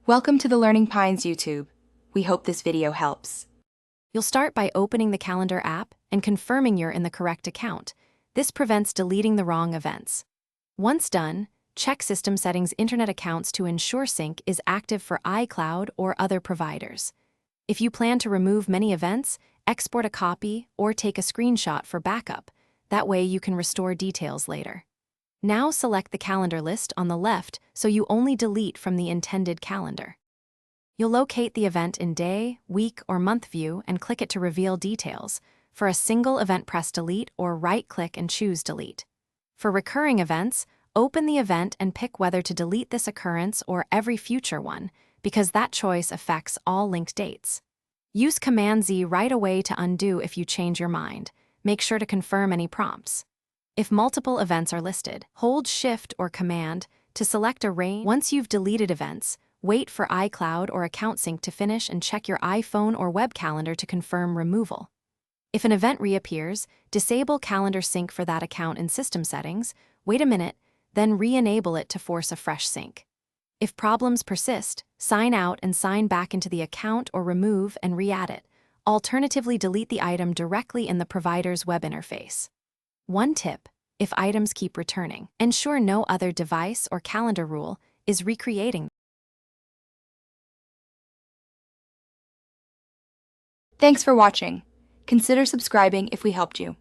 Welcome to the Learning Pines YouTube. We hope this video helps. You'll start by opening the calendar app and confirming you're in the correct account. This prevents deleting the wrong events. Once done, check System Settings Internet Accounts to ensure sync is active for iCloud or other providers. If you plan to remove many events, export a copy or take a screenshot for backup. That way you can restore details later. Now select the calendar list on the left so you only delete from the intended calendar. You'll locate the event in day, week, or month view and click it to reveal details. For a single event, press Delete or right-click and choose Delete. For recurring events, open the event and pick whether to delete this occurrence or every future one, because that choice affects all linked dates. Use Command-Z right away to undo if you change your mind. Make sure to confirm any prompts. If multiple events are listed, hold Shift or Command to select a range. Once you've deleted events, wait for iCloud or Account Sync to finish and check your iPhone or web calendar to confirm removal. If an event reappears, disable Calendar Sync for that account in System Settings, wait a minute, then re-enable it to force a fresh sync. If problems persist, sign out and sign back into the account or remove and re-add it. Alternatively, delete the item directly in the provider's web interface. One tip: if items keep returning, ensure no other device or calendar rule is recreating. Thanks for watching. Consider subscribing if we helped you.